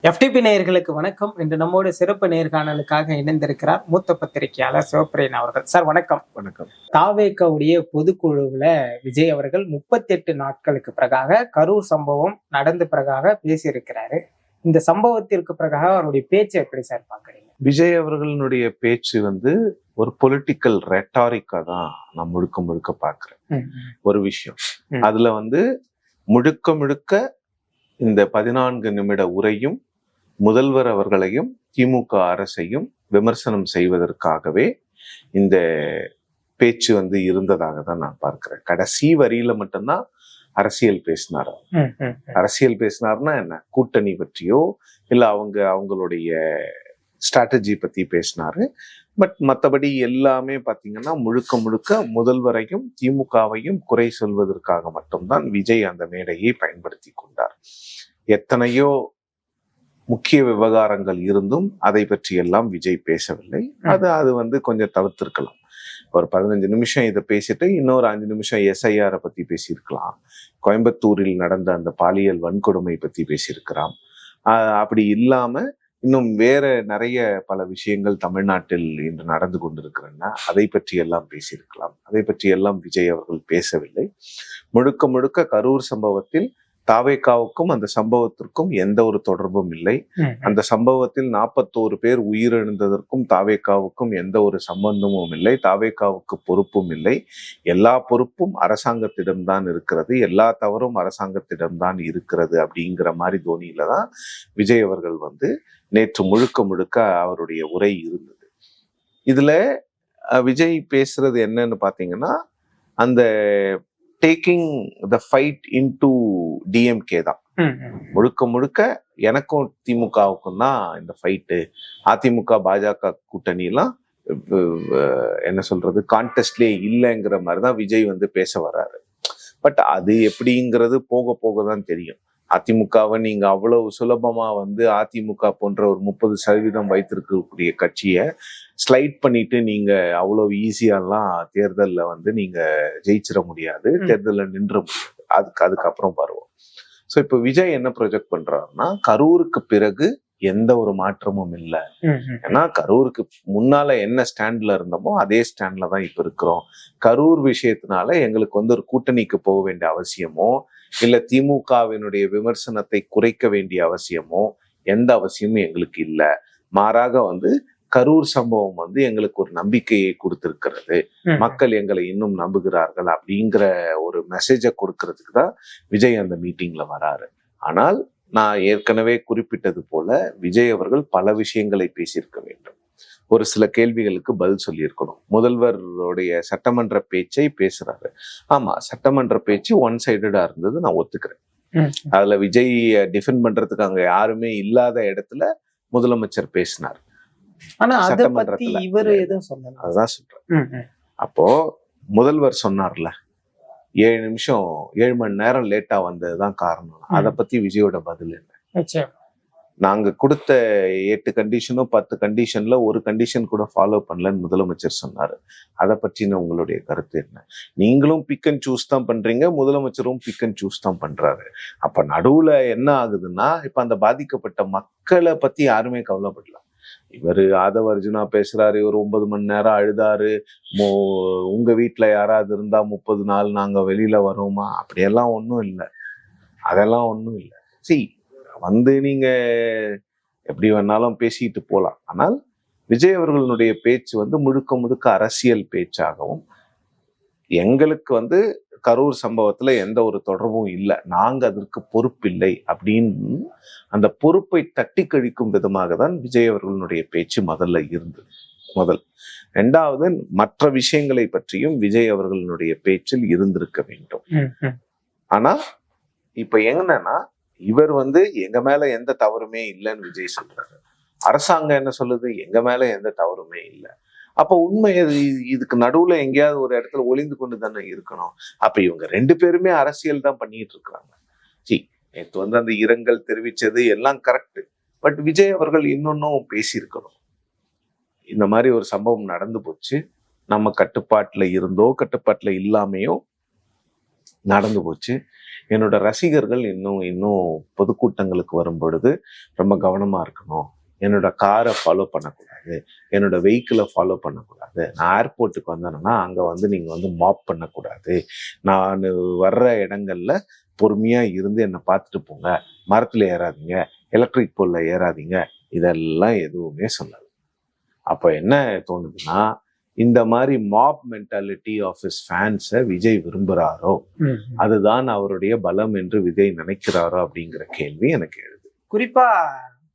FTP நேயர்களுக்கு வணக்கம். இன்று நம்மோடு சிறப்பு நேர்காணலுக்காக இணைந்திருக்கிறார் மூத்த பத்திரிகையாளர் சிவபிரியன் அவர்கள். சார் வணக்கம். வணக்கம். தாவேகவுடைய பொதுக்குழுவுல விஜய் அவர்கள் 38 நாட்களுக்கு பிறகாக கரூர் சம்பவம் நடந்த பிறகாக பேசியிருக்கிறாரு. இந்த சம்பவத்திற்கு பிறகாக அவருடைய பேச்சு எப்படி சார் பாக்குறீங்க? விஜய் அவர்களுடைய பேச்சு ஒரு பொலிட்டிக்கல் ரெட்டாரிக்கா தான் நான் முழுக்க பாக்குறேன். ஒரு விஷயம் அதுல முழுக்க இந்த 14 நிமிட உரையும் முதல்வர் அவர்களையும் திமுக அரசையும் விமர்சனம் செய்வதற்காகவே இந்த பேச்சு இருந்ததாக தான் நான் பார்க்கிறேன். கடைசி வரியில மட்டும்தான் அரசியல் பேசினார். அரசியல் பேசினார்னா என்ன, கூட்டணி பற்றியோ இல்ல அவங்களுடைய ஸ்ட்ராட்டஜி பத்தி பேசினாரு. பட் மற்றபடி எல்லாமே பாத்தீங்கன்னா முழுக்க முதல்வரையும் திமுகவையும் குறை சொல்வதற்காக மட்டும்தான் விஜய் அந்த மேடையை பயன்படுத்தி கொண்டார். எத்தனையோ முக்கிய விவகாரங்கள் இருந்தும் அதை பற்றி எல்லாம் விஜய் பேசவில்லை. அது கொஞ்சம் தவிர்த்திருக்கலாம். ஒரு 15 நிமிஷம் இதை பேசிட்டு இன்னொரு 5 நிமிஷம் SIR பத்தி பேசியிருக்கலாம். கோயம்புத்தூரில் நடந்த அந்த பாலியல் வன்கொடுமை பத்தி பேசியிருக்கிறான். அப்படி இல்லாம இன்னும் வேற நிறைய பல விஷயங்கள் தமிழ்நாட்டில் இன்று நடந்து கொண்டிருக்கிறன்னா அதை பற்றி எல்லாம் பேசியிருக்கலாம். அதை பற்றி எல்லாம் விஜய் அவர்கள் பேசவில்லை. முழுக்க கரூர் சம்பவத்தில் தாவேகாவுக்கும் அந்த சம்பவத்திற்கும் எந்த ஒரு தொடர்பும் இல்லை. அந்த சம்பவத்தில் 41 பேர் உயிரிழந்ததற்கும் தாவேகாவுக்கும் எந்த ஒரு சம்பந்தமும் இல்லை. தாவேகாவுக்கு பொறுப்பும் இல்லை. எல்லா பொறுப்பும் அரசாங்கத்திடம்தான் இருக்கிறது, எல்லா தவறும் அரசாங்கத்திடம்தான் இருக்கிறது அப்படிங்கிற மாதிரி தோனியில தான் விஜய் அவர்கள் நேற்று முழுக்க அவருடைய உரை இருந்தது. இதுல விஜய் பேசுறது என்னன்னு பாத்தீங்கன்னா, அந்த taking the fight into DMK தான். முழுக்க எனக்கும் திமுகவுக்கும் தான் இந்த ஃபைட்டு. அதிமுக பாஜக கூட்டணி எல்லாம் என்ன சொல்றது கான்டெஸ்ட்லயே இல்லைங்கிற மாதிரிதான் விஜய் பேச வர்றாரு. பட் அது எப்படிங்கிறது போக தான் தெரியும். அதிமுகவை நீங்க அவ்வளவு சுலபமா அதிமுக போன்ற ஒரு 30% வைத்திருக்கக்கூடிய கட்சியை ஸ்லைட் பண்ணிட்டு நீங்க அவ்வளவு ஈஸியாலாம் தேர்தலில் நீங்க ஜெயிச்சிட முடியாது, தேர்தலில் நின்ற முடியாது. அதுக்கப்புறம் வருவோம். ஸோ இப்போ விஜய் என்ன ப்ரொஜெக்ட் பண்றாருன்னா, கரூருக்கு பிறகு எந்த ஒரு மாற்றமும் இல்லை. ஏன்னா கரூருக்கு முன்னால என்ன ஸ்டாண்ட்ல இருந்தோமோ அதே ஸ்டாண்ட்ல தான் இப்ப இருக்கிறோம். கரூர் விஷயத்தினால எங்களுக்கு ஒரு கூட்டணிக்கு போக வேண்டிய அவசியமோ இல்ல திமுகவினுடைய விமர்சனத்தை குறைக்க வேண்டிய அவசியமோ எந்த அவசியமும் எங்களுக்கு இல்லை. மாறாக கரூர் சம்பவம் எங்களுக்கு ஒரு நம்பிக்கையை கொடுத்திருக்கிறது. மக்கள் எங்களை இன்னும் நம்புகிறார்கள் அப்படிங்கிற ஒரு மெசேஜை கொடுக்கறதுக்கு தான் விஜய் அந்த மீட்டிங்ல வராரு. ஆனால் நான் ஏற்கனவே குறிப்பிட்டது போல விஜய் அவர்கள் பல விஷயங்களை பேசியிருக்க வேண்டும். ஒரு சில கேள்விகளுக்கு பதில் சொல்லியிருக்கணும். முதல்வருடைய சட்டமன்ற பேச்சை பேசுறாரு. ஆமா, சட்டமன்ற பேச்சு ஒன் சைடடா இருந்தது, நான் ஒத்துக்கிறேன். அதுல விஜய் டிஃபெண்ட் பண்றதுக்கு அங்க யாருமே இல்லாத இடத்துல முதலமைச்சர் பேசினார். ஆனா சட்டமன்றத்துல இவர் எதுவும் சொல்லல. அதுதான் சொல்றேன். அப்போ முதல்வர் சொன்னார்ல, 7 மணி நேரம் லேட்டா வந்ததுதான் காரணம். அதை பத்தி விஜயோட பதில் என்ன? நாங்க கொடுத்த 8 கண்டிஷனோ 10 கண்டிஷன்ல ஒரு கண்டிஷன் கூட ஃபாலோ பண்ணலன்னு முதலமைச்சர் சொன்னாரு. அதை பற்றின உங்களுடைய கருத்து என்ன? நீங்களும் பிக் அண்ட் சூஸ் தான் பண்றீங்க, முதலமைச்சரும் பிக் அண்ட் சூஸ் தான் பண்றாரு. அப்ப நடுவுல என்ன ஆகுதுன்னா, இப்ப அந்த பாதிக்கப்பட்ட மக்களை பத்தி யாருமே கவலைப்படல. இவர் ஆதவ அர்ஜுனா பேசுறாரு, இவர் 9 மணி நேரம் அழுதாரு. உங்க வீட்டுல யாராவது இருந்தா 30 நாள் நாங்க வெளியில வரோமா? அப்படியெல்லாம் ஒன்றும் இல்லை. அதெல்லாம் ஒன்றும் இல்லை. நீங்க எப்படி வேணாலும் பேசிட்டு போலாம். ஆனால் விஜய் அவர்களுடைய பேச்சு முழுக்க அரசியல் பேச்சாகவும், எங்களுக்கு கரூர் சம்பவத்துல எந்த ஒரு தொடர்பும் இல்லை, நாங்க அதற்கு பொறுப்பில்லை அப்படின்னு அந்த பொறுப்பை தட்டி கழிக்கும் விதமாக தான் விஜய் அவர்களுடைய பேச்சு முதல்ல இருந்தது. ரெண்டாவது, மற்ற விஷயங்களை பற்றியும் விஜய் அவர்களுடைய பேச்சில் இருந்திருக்க வேண்டும். ஆனா இப்ப என்னன்னா, இவர் எங்க மேல எந்த தவறுமே இல்லைன்னு விஜய் சொல்றாரு. அரசாங்கம் என்ன சொல்லுது? எங்க மேல எந்த தவறுமே இல்லை. அப்ப உண்மை இதுக்கு நடுவுல எங்கேயாவது ஒரு இடத்துல ஒளிந்து கொண்டு தானே இருக்கணும். அப்ப இவங்க 2 பேருமே அரசியல் தான் பண்ணிட்டு இருக்கிறாங்க. நேற்று அந்த இரங்கல் தெரிவிச்சது எல்லாம் கரெக்ட். பட் விஜய் அவர்கள் இன்னொன்னும் பேசியிருக்கணும். இந்த மாதிரி ஒரு சம்பவம் நடந்து போச்சு, நம்ம கட்டுப்பாட்டுல இருந்தோ கட்டுப்பாட்டுல இல்லாமையோ நடந்து போச்சு. என்னோட ரசிகர்கள் இன்னும் இன்னும் பொதுக்கூட்டங்களுக்கு வரும் பொழுது ரொம்ப கவனமா இருக்கணும். என்னோட காரை ஃபாலோ பண்ணக்கூடாது, என்னோட வெஹிக்கிளை ஃபாலோ பண்ணக்கூடாது. நான் ஏர்போர்ட்டுக்கு வந்தேன்னா அங்கே வந்து நீங்கள் வந்து மாப் பண்ணக்கூடாது. நான் வர்ற இடங்கள்ல பொறுமையாக இருந்து என்னை பார்த்துட்டு போங்க, மரத்தில் ஏறாதீங்க, எலக்ட்ரிக் போலில் ஏறாதீங்க, இதெல்லாம் எதுவுமே சொல்லலை. அப்போ என்ன தோணுதுன்னா, இந்த மாதிரி மாப் மென்டாலிட்டி ஆஃப் ஹிஸ் ஃபேன்ஸை விஜய் விரும்புகிறாரோ, அதுதான் அவருடைய பலம் என்று விஜய் நினைக்கிறாரோ அப்படிங்கிற கேள்வி எனக்கு எழுது. குறிப்பா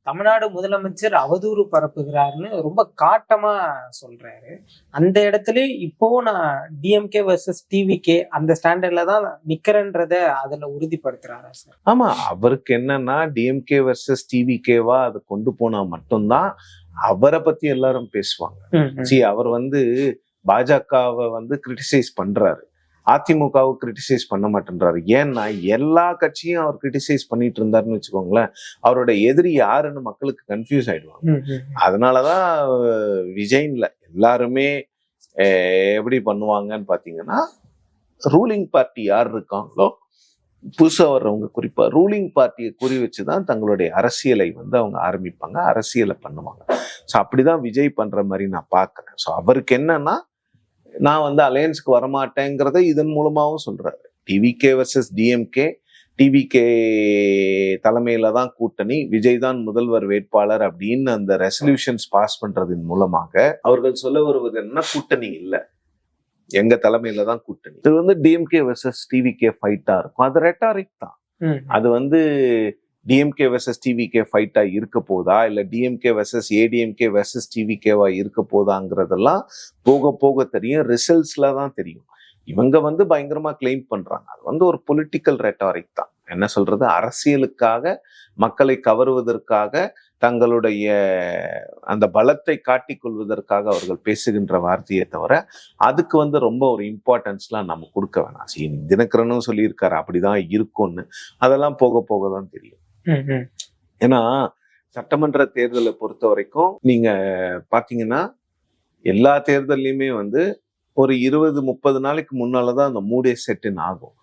தமிழ்நாடு முதலமைச்சர் அவதூறு பரப்புகிறாருன்னு ரொம்ப காட்டமா சொல்றாரு. அந்த இடத்துல இப்போ நான் டிஎம்கே வர்சஸ் டிவிகே அந்த ஸ்டாண்டர்ட்ல தான் நிக்கிறேன்றத அதுல உறுதிப்படுத்துறாரா சார்? ஆமா, அவருக்கு என்னன்னா டிஎம்கே வர்சஸ் டிவிகேவா அதை கொண்டு போனா மட்டும்தான் அவரை பத்தி எல்லாரும் பேசுவாங்க. அவர் வந்து பாஜகவை வந்து கிரிட்டிசைஸ் பண்றாரு, அதிமுகவை கிரிட்டிசைஸ் பண்ண மாட்டேன்றாரு. ஏன்னா எல்லா கட்சியும் அவர் கிரிட்டிசைஸ் பண்ணிட்டு இருந்தாருன்னு வச்சுக்கோங்களேன், அவரோட எதிரி யாருன்னு மக்களுக்கு கன்ஃபியூஸ் ஆயிடுவாங்க. அதனாலதான் விஜய்ல எல்லாருமே எப்படி பண்ணுவாங்கன்னு பாத்தீங்கன்னா, ரூலிங் பார்ட்டி யார் இருக்காங்களோ, புதுசா வர்றவங்க குறிப்பா ரூலிங் பார்ட்டியை குறி வச்சுதான் தங்களுடைய அரசியலை வந்து அவங்க ஆரம்பிப்பாங்க, அரசியலை பண்ணுவாங்க. ஸோ அப்படிதான் விஜய் பண்ற மாதிரி நான் பாக்குறேன். ஸோ அவருக்கு என்னன்னா, நான் வந்து அலையன்ஸ்க்கு வரமாட்டேங்கிறத இதன் மூலமாகவும் சொல்றாரு. டிவிகே வர்சஸ் டிஎம்கே, டிவிகே தலைமையில தான் கூட்டணி, விஜய் தான் முதல்வர் வேட்பாளர் அப்படின்னு அந்த ரெசல்யூஷன்ஸ் பாஸ் பண்றதன் மூலமாக அவர்கள் சொல்ல வருவது என்ன, கூட்டணி இல்லை, எங்க தலைமையில தான் கூட்டணி. இது வந்து டிஎம்கே வர்சஸ் டிவிகே ஃபைட்டா இருக்கும். அது ரெட்டாரிக் தான். அது வந்து டிஎம்கே வர்சஸ் டிவிகே ஃபைட்டா இருக்க போதா, இல்ல டிஎம்கே வர்சஸ் ஏடிஎம்கே வர்சஸ் டிவிகேவா இருக்க போதாங்கிறதெல்லாம் போக போக தெரியும், ரிசல்ட்ஸ்ல தான் தெரியும். இவங்க வந்து பயங்கரமா கிளைம் பண்றாங்க, அது வந்து ஒரு பொலிட்டிக்கல் ரெட்டாரிக் தான். என்ன சொல்றது, அரசியலுக்காக, மக்களை கவருவதற்காக, தங்களுடைய அந்த பலத்தை காட்டிக் கொள்வதற்காக அவர்கள் பேசுகின்ற வார்த்தையை தவிர அதுக்கு வந்து ரொம்ப ஒரு இம்பார்ட்டன்ஸ்லாம் நம்ம கொடுக்க வேணாம். தினகரனும் சொல்லியிருக்காரு அப்படிதான் இருக்கும்னு, அதெல்லாம் போக போக தான் தெரியும். ஏன்னா சட்டமன்ற தேர்தலை பொறுத்த வரைக்கும் நீங்க பாத்தீங்கன்னா, எல்லா தேர்தல்லையுமே வந்து ஒரு 20-30 நாளைக்கு முன்னாலதான் அந்த மூடே செட்டின் ஆகும்.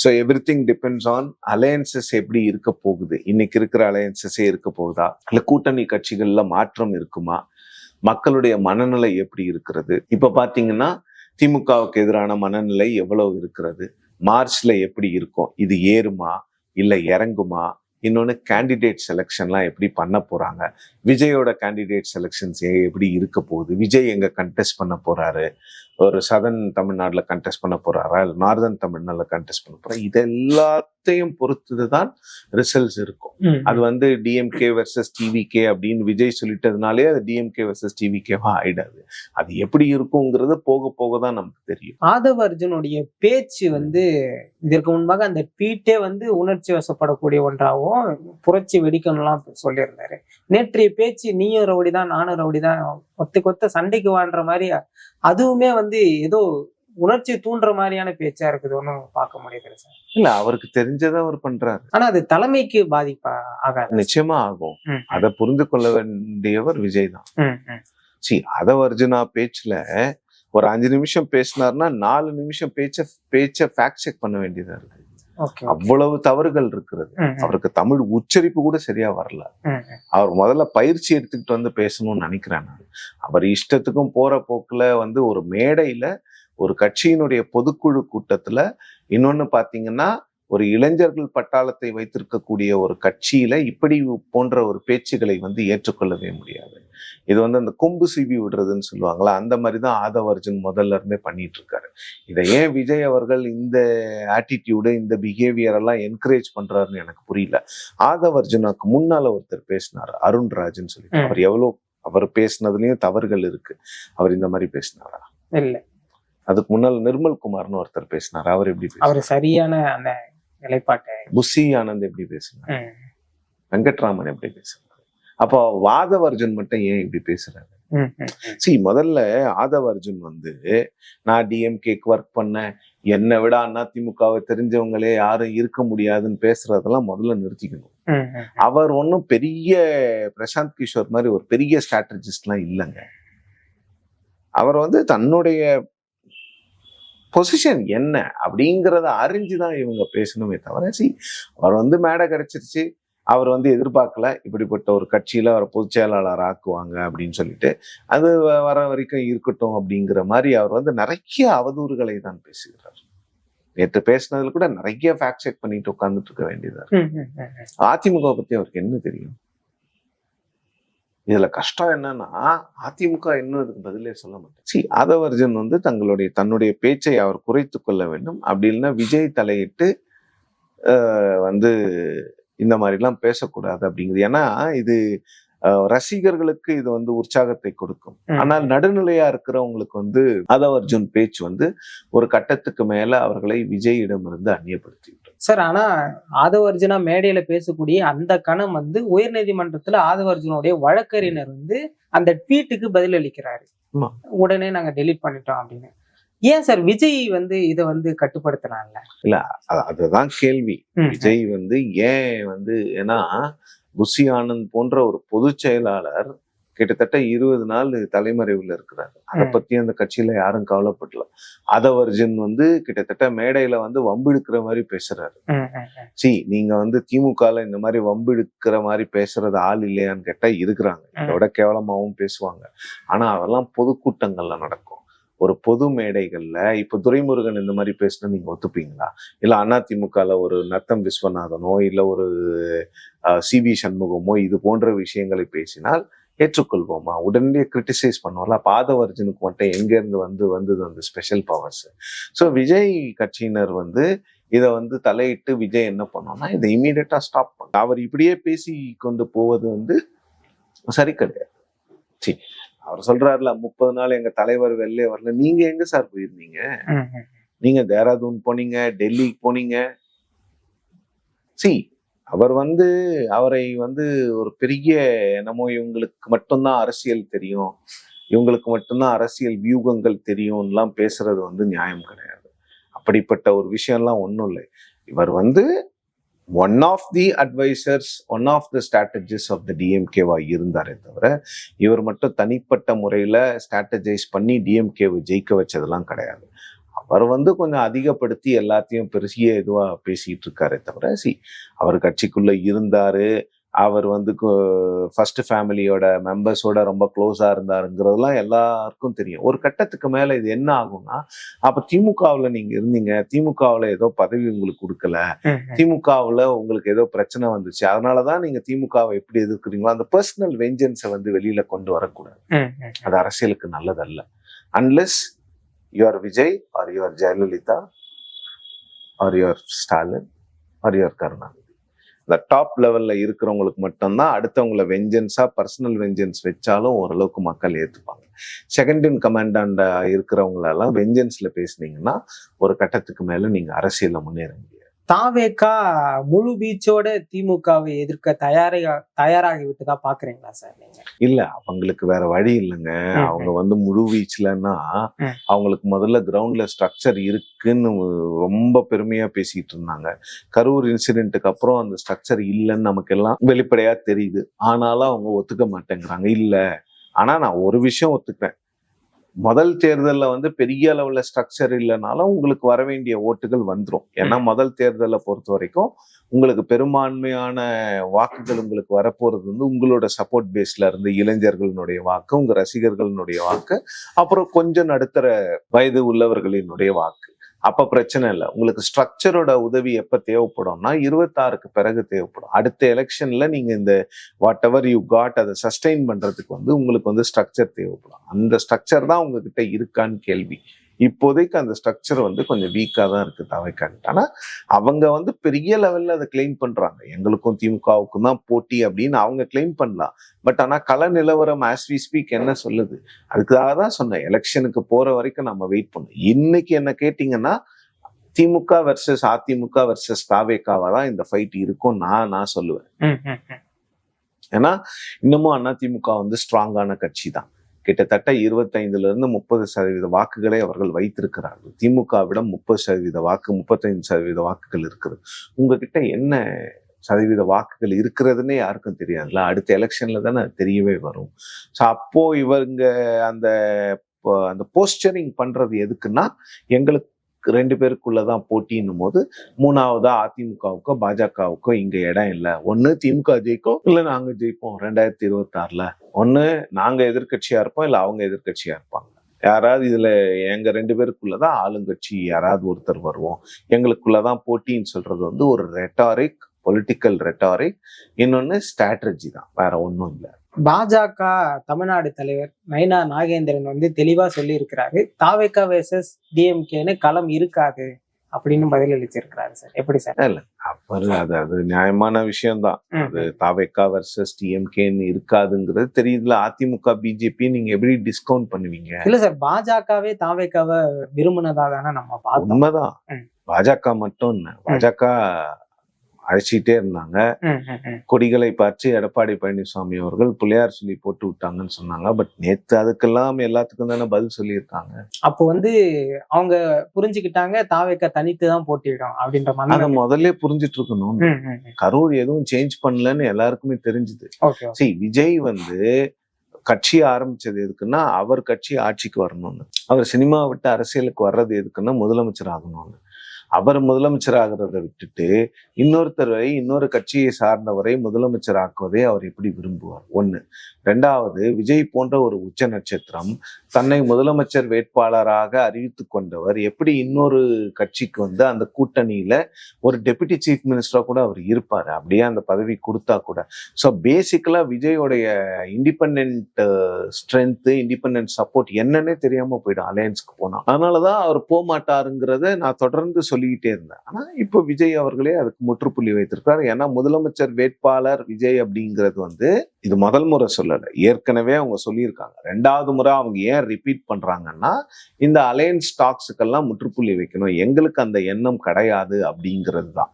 So everything depends on alliances எப்படி இருக்க போகுது, இன்னைக்கு இருக்கிற அலையன்சஸே இருக்க போகுதா, இல்லை கூட்டணி கட்சிகள்ல மாற்றம் இருக்குமா, மக்களுடைய மனநிலை எப்படி இருக்கிறது. இப்ப பாத்தீங்கன்னா திமுகவுக்கு எதிரான மனநிலை எவ்வளவு இருக்கிறது, மார்ச்ல எப்படி இருக்கும், இது ஏறுமா இல்லை இறங்குமா, இன்னொன்று கேண்டிடேட் செலெக்ஷன்லாம் எப்படி பண்ண போறாங்க, விஜயோட கேண்டிடேட் செலெக்ஷன்ஸ் எப்படி இருக்க போகுது, விஜய் எங்க கண்டெஸ்ட் பண்ண போறாரு, ஒரு சதர்ன் தமிழ்நாடுல கண்டெஸ்ட் பண்ண போறாரா, இல்லை நார்தர்ன் தமிழ்நாடுல கண்டெஸ்ட் பண்ண போறா, இது எல்லாத்தையும் பொறுத்துதான் ரிசல்ட்ஸ் இருக்கும். அது வந்து டிஎம்கே வர்சஸ் டிவிகே அப்படின்னு விஜய் சொல்லிட்டதுனாலே அது டிஎம்கே வர்சஸ் டிவிகேவா ஆயிடாது. அது எப்படி இருக்குங்கிறது போக போக தான் நமக்கு தெரியும். ஆதவ அர்ஜுனுடைய பேச்சு வந்து இதற்கு முன்பாக அந்த ட்வீட்டே வந்து உணர்ச்சி வசப்படக்கூடிய ஒன்றாகவும் புரட்சி வெடிக்கணும்லாம் சொல்லியிருந்தாரு. நேற்றைய பேச்சு நீயும் ரவுடி தான் நானும் ரவுடி தான், கொத்த சண்டைக்கு வாழ்ற மாதிரி, அதுவுமே வந்து ஏதோ உணர்ச்சி தூண்டுற மாதிரியான பேச்சா இருக்குது, ஒன்றும் பார்க்க முடியுது சார். இல்ல, அவருக்கு தெரிஞ்சதை அவர் பண்றாரு. ஆனா அது தலைமைக்கு பாதிப்பா ஆகாது? நிச்சயமா ஆகும். அதை புரிந்து கொள்ள வேண்டியவர் விஜய் தான். ஆதவ அர்ஜுனா பேச்சுல ஒரு 5 நிமிஷம் பேசினார்னா 4 நிமிஷம் பேச்ச ஃபேக்ட் செக் பண்ண வேண்டியதா இருக்கு. அவ்வளவு தவறுகள் இருக்கிறது. அவருக்கு தமிழ் உச்சரிப்பு கூட சரியா வரல. அவர் முதல்ல பயிற்சி எடுத்துக்கிட்டு வந்து பேசணும்னு நினைக்கிறேன் நான். அவர் இஷ்டத்துக்கும் போற போக்குல வந்து ஒரு மேடையில, ஒரு கட்சியினுடைய பொதுக்குழு கூட்டத்துல, இன்னொன்னு பாத்தீங்கன்னா ஒரு இளைஞர்கள் பட்டாளத்தை வைத்திருக்கக்கூடிய ஒரு கட்சியில இப்படி போன்ற ஒரு பேச்சுகளை வந்து ஏற்றுக்கொள்ளவே முடியாது. இது வந்து அந்த கொம்பு சீவி விடுறதுன்னு சொல்லுவாங்களா, அந்த மாதிரிதான் ஆதவ அர்ஜுன் முதல்ல இருந்தே பண்ணிட்டு இருக்காரு. இதை ஏன் விஜய் அவர்கள் இந்த ஆட்டிடியூடு, இந்த பிஹேவியர் எல்லாம் என்கரேஜ் பண்றாருன்னு எனக்கு புரியல. ஆதவ அர்ஜுனுக்கு முன்னால ஒருத்தர் பேசினார், அருண்ராஜ்னு சொல்லி. அவர் பேசினதுலயும் தவறுகள் இருக்கு. அவர் இந்த மாதிரி பேசினாரா? இல்ல. அதுக்கு முன்னால் நிர்மல் குமார்னு ஒருத்தர் பேசினார். அவர் எப்படி பேசினார்? அவர் சரியான அந்த நிலைப்பாட்டை. புஷி ஆனந்த் எப்படி பேசினார்? வெங்கட்ராமன் எப்படி பேசுறாரு? அப்போ ஆதவ அர்ஜுன் மட்டும் ஏன் இப்படி பேசுறாரு? முதல்ல ஆதவ அர்ஜுன் வந்து, நான் டிஎம்கேக்கு ஒர்க் பண்ணேன், என்னை விட அதிமுகவை தெரிஞ்சவங்களே யாரும் இருக்க முடியாதுன்னு பேசுறதெல்லாம் முதல்ல நிறுத்திக்கணும். அவர் ஒன்றும் பெரிய பிரசாந்த் கிஷோர் மாதிரி ஒரு பெரிய ஸ்ட்ராட்டஜிஸ்ட்லாம் இல்லைங்க. அவர் வந்து தன்னுடைய பொசிஷன் என்ன அப்படிங்கிறத அறிஞ்சுதான் இவங்க பேசணுமே தவிர அவர் வந்து மேடை கிடைச்சிருச்சு, அவர் வந்து எதிர்பார்க்கல இப்படிப்பட்ட ஒரு கட்சியில அவரை பொதுச் செயலாளர் ஆக்குவாங்க அப்படின்னு சொல்லிட்டு அது வர வரைக்கும் இருக்கட்டும் அப்படிங்கிற மாதிரி அவர் வந்து நிறைய அவதூறுகளை தான் பேசுகிறார். நேற்று பேசினதுல கூட நிறைய ஃபேக்ட் செக் பண்ணிட்டு உட்கார்ந்துட்டு இருக்க வேண்டியதா இருக்கு. அதிமுக பத்தி அவருக்கு என்ன தெரியும்? இதுல கஷ்டம் என்னன்னா அதிமுக இன்னும் இதுக்கு பதிலே சொல்ல மாட்டேன். ஆதவர்ஜன் வந்து தன்னுடைய பேச்சை அவர் குறைத்து கொள்ள வேண்டும். அப்படி இல்லைன்னா விஜய் தலையிட்டு வந்து இந்த மாதிரிலாம் பேசக்கூடாது அப்படிங்கிறது. ஏன்னா இது ரசிகர்களுக்கு இது வந்து உற்சாகத்தை கொடுக்கும். ஆனால் நடுநிலையா இருக்கிறவங்களுக்கு வந்து ஆதவர்ஜுன் பேச்சு வந்து ஒரு கட்டத்துக்கு மேல அவர்களை விஜயிடமிருந்து அந்நியப்படுத்தி விட்டோம் சார். ஆனா ஆதவர்ஜுனா மேடையில பேசக்கூடிய அந்த கணம் வந்து உயர்நீதிமன்றத்துல ஆதவர்ஜுனுடைய வழக்கறிஞர் வந்து அந்த ட்வீட்டுக்கு பதில் அளிக்கிறாரு, உடனே நாங்க டெலீட் பண்ணிட்டோம் அப்படின்னு. ஏன் சார் விஜய் வந்து இதை வந்து கட்டுப்படுத்தினால? இல்ல அதுதான் கேள்வி. விஜய் வந்து ஏன் வந்து, ஏன்னா புஷி ஆனந்த் போன்ற ஒரு பொதுச் செயலாளர் கிட்டத்தட்ட 20 நாள் தலைமறைவுல இருக்கிறாரு. அதை பத்தி அந்த கட்சியில யாரும் கவலைப்படல. ஆதவர்ஜன் வந்து கிட்டத்தட்ட மேடையில வந்து வம்பு இழுக்கிற மாதிரி பேசுறாரு. நீங்க வந்து திமுகல இந்த மாதிரி வம்பு இழுக்கிற மாதிரி பேசுறது ஆள் இல்லையான்னு கேட்டா இருக்கிறாங்க. இதோட கேவலமாவும் பேசுவாங்க. ஆனா அதெல்லாம் பொதுக்கூட்டங்கள்ல நடக்கும். ஒரு பொது மேடைகள்ல இப்ப துரைமுருகன் இந்த மாதிரி பேசினா நீங்க ஒத்துப்பீங்களா? இல்ல அதிமுகல ஒரு நத்தம் விஸ்வநாதனோ இல்ல ஒரு சிவி சண்முகமோ இது போன்ற விஷயங்களை பேசினால் ஏற்றுக்கொள்வோமா? உடனே கிரிட்டிசைஸ் பண்ணுவோம்ல. ஆதவர்ஜனுக்கு மட்டும் எங்க இருந்து வந்தது அந்த ஸ்பெஷல் பவர்ஸ். ஸோ விஜய் கட்சியினர் வந்து இதை வந்து தலையிட்டு விஜய் என்ன பண்ணோம்னா இதை இமீடியட்டா ஸ்டாப் பண்ண. அவர் இப்படியே பேசி கொண்டு போவது வந்து சரி கிடையாது. அவர் சொல்றாருல 30 நாள் எங்க தலைவர் வெளியே வரல. நீங்க எங்க சார் போயிருந்தீங்க? நீங்க தேராதூன் போனீங்க, டெல்லிக்கு போனீங்க. அவர் வந்து அவரை வந்து ஒரு பெரிய என்னமோ இவங்களுக்கு மட்டும்தான் அரசியல் தெரியும், இவங்களுக்கு மட்டும்தான் அரசியல் வியூகங்கள் தெரியும்லாம் பேசுறது வந்து நியாயம் கிடையாது. அப்படிப்பட்ட ஒரு விஷயம்லாம் ஒன்றும் இல்லை. இவர் வந்து one of the advisers, one of the strategist of the டிஎம்கேவா இருந்தாரே தவிர இவர் மட்டும் தனிப்பட்ட முறையில ஸ்ட்ராட்டஜைஸ் பண்ணி டிஎம்கேவை ஜெயிக்க வச்சதெல்லாம் கிடையாது. அவர் வந்து கொஞ்சம் அதிகப்படுத்தி எல்லாத்தையும் பெருசிய இதுவா பேசிட்டு இருக்காரே தவிர அவர் கட்சிக்குள்ள இருந்தாரு, அவர் வந்து ஃபர்ஸ்ட் ஃபேமிலியோட மெம்பர்ஸோட ரொம்ப க்ளோஸா இருந்தாருங்கிறதுலாம் எல்லாருக்கும் தெரியும். ஒரு கட்டத்துக்கு மேல இது என்ன ஆகும்னா, அப்ப திமுகவுல நீங்க இருந்தீங்க, திமுகவுல ஏதோ பதவி உங்களுக்கு கொடுக்கல, திமுகவுல உங்களுக்கு ஏதோ பிரச்சனை வந்துச்சு, அதனாலதான் நீங்க திமுகவை எப்படி எதிர்க்கிறீங்களோ அந்த பர்சனல் வெஞ்சன்ஸை வந்து வெளியில கொண்டு வரக்கூடாது. அது அரசியலுக்கு நல்லதல்ல. Unless you're Vijay or you're Jayalalithaa or you're Stalin or you're Karunanidhi, இந்த டாப் லெவல்ல இருக்கிறவங்களுக்கு மட்டும்தான் அடுத்தவங்களை வெஞ்சன்ஸா பர்சனல் வெஞ்சன்ஸ் வச்சாலும் ஓரளவுக்கு மக்கள் ஏத்துப்பாங்க. செகண்ட் இன் கமாண்டாண்டா இருக்கிறவங்களெல்லாம் வெஞ்சன்ஸ்ல பேசுனீங்கன்னா ஒரு கட்டத்துக்கு மேல நீங்க அரசியல்ல முன்னேற முடியாது. தாவேகா முழு வீச்சோட திமுகவை எதிர்க்க தயாராகி விட்டுதா பாக்குறீங்களா சார் நீங்க? இல்ல, அவங்களுக்கு வேற வழி இல்லைங்க. அவங்க வந்து முழு வீச்சுலன்னா அவங்களுக்கு முதல்ல கிரவுண்ட்ல ஸ்ட்ரக்சர் இருக்குன்னு ரொம்ப பெருமையா பேசிட்டு இருந்தாங்க. கரூர் இன்சிடென்ட்டுக்கு அப்புறம் அந்த ஸ்ட்ரக்சர் இல்லைன்னு நமக்கு எல்லாம் வெளிப்படையா தெரியுது. ஆனாலும் அவங்க ஒத்துக்க மாட்டேங்கிறாங்க. இல்ல, ஆனா நான் ஒரு விஷயம் ஒத்துக்கிறேன். முதல் தேர்தலில் வந்து பெரிய அளவுல ஸ்ட்ரக்சர் இல்லைனாலும் உங்களுக்கு வர வேண்டிய ஓட்டுகள் வந்துடும். ஏன்னா முதல் தேர்தலை பொறுத்த வரைக்கும் உங்களுக்கு பெரும்பான்மையான வாக்குகள் உங்களுக்கு வரப்போறது வந்து உங்களோட சப்போர்ட் பேஸ்ல இருந்து இளைஞர்களுடைய வாக்கு, உங்க ரசிகர்களுடைய வாக்கு, அப்புறம் கொஞ்சம் நடுத்தர வயது உள்ளவர்களினுடைய வாக்கு. அப்ப பிரச்சனை இல்லை. உங்களுக்கு ஸ்ட்ரக்சரோட உதவி எப்ப தேவைப்படும்னா 26க்கு பிறகு தேவைப்படும். அடுத்த எலெக்ஷன்ல நீங்க இந்த வாட் எவர் யூ காட் அதை சஸ்டெயின் பண்றதுக்கு வந்து உங்களுக்கு வந்து ஸ்ட்ரக்சர் தேவைப்படும். அந்த ஸ்ட்ரக்சர் தான் உங்ககிட்ட இருக்கான்னு கேள்வி. இப்போதைக்கு அந்த ஸ்ட்ரக்சர் வந்து கொஞ்சம் வீக்கா தான் இருக்கு தவைக்கான்ட்டு. ஆனா அவங்க வந்து பெரிய லெவல்ல அதை கிளைம் பண்றாங்க. எங்களுக்கும் திமுகவுக்கும் தான் போட்டி அப்படின்னு அவங்க கிளைம் பண்ணலாம். பட் ஆனா கள நிலவரம் ஆஸ் வி ஸ்பீக் என்ன சொல்லுது? அதுக்காக தான் சொன்னேன், எலெக்ஷனுக்கு போற வரைக்கும் நம்ம வெயிட் பண்ணோம். இன்னைக்கு என்ன கேட்டீங்கன்னா திமுக வெர்சஸ் அதிமுக வெர்சஸ் தாவேகாவா தான் இந்த ஃபைட் இருக்கும் நான் சொல்லுவேன். ஏன்னா இன்னமும் அதிமுக வந்து ஸ்ட்ராங்கான கட்சி தான். கிட்டத்தட்ட 25% வாக்குகளை அவர்கள் வைத்திருக்கிறார்கள். திமுகவிட 30% வாக்கு, 35% வாக்குகள் இருக்குது. உங்ககிட்ட என்ன சதவீத வாக்குகள் இருக்கிறதுன்னே யாருக்கும் தெரியாதுல்ல. அடுத்த எலெக்ஷன்ல தானே தெரியவே வரும். ஸோ அப்போ இவங்க அந்த போஸ்டரிங் பண்றது எதுக்குன்னா, எங்களுக்கு 2 பேருக்குள்ளதான் போட்டின்னும் போது 3வதா அதிமுகவுக்கோ பாஜகவுக்கோ இங்க இடம் இல்லை. ஒண்ணு திமுக ஜெயிக்கும், இல்ல நாங்க ஜெயிப்போம் 2026ல. ஒண்ணு நாங்க எதிர்க்கட்சியா இருப்போம், இல்ல அவங்க எதிர்க்கட்சியா இருப்பாங்க. யாராவது இதுல எங்க 2 பேருக்குள்ளதான் ஆளுங்கட்சி யாராவது ஒருத்தர் வருவோம், எங்களுக்குள்ளதான் போட்டின்னு சொல்றது வந்து ஒரு ரெட்டாரிக், பொலிட்டிக்கல் ரெட்டாரிக். இன்னொன்னு ஸ்ட்ராட்டஜி தான், வேற ஒன்றும் இல்லை. பாஜக தமிழ்நாடு தலைவர் நயினா நாகேந்திரன் வந்து தெளிவா சொல்லி இருக்கிறாரு, தாவேகா வெர்சஸ் டிஎம்கேன்னு களம் இருக்காது அப்படின்னு பதில் அளிச்சிருக்கிறாரு சார். எப்படி சார்? இல்ல அது நியாயமான விஷயம்தான். அது தாவேகா வெர்சஸ் டிஎம்கேன்னு இருக்காதுங்கிறது தெரியுதுல. அதிமுக பிஜேபி நீங்க எப்படி டிஸ்கவுண்ட் பண்ணுவீங்க? இல்ல சார், பாஜகவே தாவேகாவை விரும்பினதா தானே நம்ம பார்த்தோம். உண்மைதான். பாஜக மட்டும் இல்ல, பாஜக அழைச்சிட்டே இருந்தாங்க. கொடிகளை பார்த்து எடப்பாடி பழனிசாமி அவர்கள் பிள்ளையார் சொல்லி போட்டு விட்டாங்கன்னு சொன்னாங்க. பட் நேத்து அதுக்கெல்லாம் எல்லாத்துக்கும் தானே பதில் சொல்லியிருக்காங்க. அப்போ வந்து அவங்க புரிஞ்சுக்கிட்டாங்க தாவேகா தனித்து தான் போட்டியிடும் அப்படின்ற மாதிரி. அதை முதல்ல புரிஞ்சிட்டு இருக்கணும். கரூர் எதுவும் சேஞ்ச் பண்ணலன்னு எல்லாருக்குமே தெரிஞ்சுது. சரி, விஜய் வந்து கட்சி ஆரம்பிச்சது எதுக்குன்னா அவர் கட்சி ஆட்சிக்கு வரணும்னு. அவர் சினிமா விட்டு அரசியலுக்கு வர்றது எதுக்குன்னா முதலமைச்சர் ஆகணும்னு. அவர் முதலமைச்சர் ஆகிறத விட்டுட்டு இன்னொருத்தரை, இன்னொரு கட்சியை சார்ந்தவரை முதலமைச்சர் ஆக்குவதை அவர் எப்படி விரும்புவார்? ஒண்ணு. ரெண்டாவது, விஜய் போன்ற ஒரு உச்ச நட்சத்திரம் தன்னை முதலமைச்சர் வேட்பாளராக அறிவித்து கொண்டவர் எப்படி இன்னொரு கட்சிக்கு வந்து அந்த கூட்டணியில ஒரு டெபுட்டி சீஃப் மினிஸ்டரா கூட அவர் இருப்பாரு, அப்படியே அந்த பதவி கொடுத்தா கூட. ஸோ பேசிக்கலா விஜயோடைய இண்டிபெண்ட் ஸ்ட்ரென்த், இண்டிபெண்டன்ட் சப்போர்ட் என்னன்னே தெரியாம போயிடும் அலையன்ஸ்க்கு போனா. அதனாலதான் அவர் போக மாட்டாருங்கிறத நான் தொடர்ந்து சொல்லிக்கிட்டே இருந்தேன். ஆனா இப்போ விஜய் அவர்களே அதுக்கு முற்றுப்புள்ளி வைத்திருக்காரு. ஏன்னா முதலமைச்சர் வேட்பாளர் விஜய் அப்படிங்கிறது வந்து இது முதல் முறை சொல்லல, ஏற்கனவே அவங்க சொல்லியிருக்காங்க. 2வது முறை அவங்க ஏன் ரிப்பீட் பண்றாங்கன்னா, இந்த அலையன்ஸ் டாக்ஸுக்கெல்லாம் முற்றுப்புள்ளி வைக்கணும், எங்களுக்கு அந்த எண்ணம் கிடையாது அப்படிங்கிறது தான்.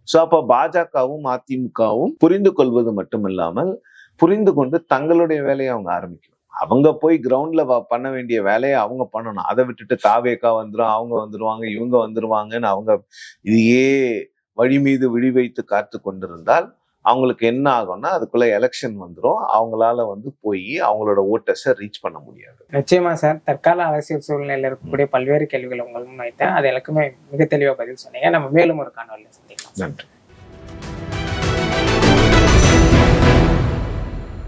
ஸோ அப்போ பாஜகவும் அதிமுகவும் புரிந்து கொள்வது மட்டுமில்லாமல் புரிந்து கொண்டு தங்களுடைய வேலையை அவங்க ஆரம்பிக்கணும். அவங்க போய் கிரவுண்ட்ல பண்ண வேண்டிய வேலையை அவங்க பண்ணணும். அதை விட்டுட்டு தாவேகா வந்துடும், அவங்க வந்துருவாங்க, இவங்க வந்துருவாங்கன்னு அவங்க இதையே வழி மீது விழி வைத்து காத்து கொண்டிருந்தால் அவங்களுக்கு என்ன ஆகும்னா, அதுக்குள்ள எலெக்ஷன் வந்துடும், அவங்களால வந்து போய் அவங்களோட ஓட்டர்ஸை ரீச் பண்ண முடியாது. நிச்சயமா சார், தற்கால அரசியல் சூழ்நிலையில் இருக்கக்கூடிய பல்வேறு கேள்விகளை உங்கள் முன் வைத்தேன். அது எல்லாருக்குமே மிக தெளிவாக பதில் சொன்னீங்க. நம்ம மேலும் ஒரு காணொலியில் சந்திக்கலாம். நன்றி.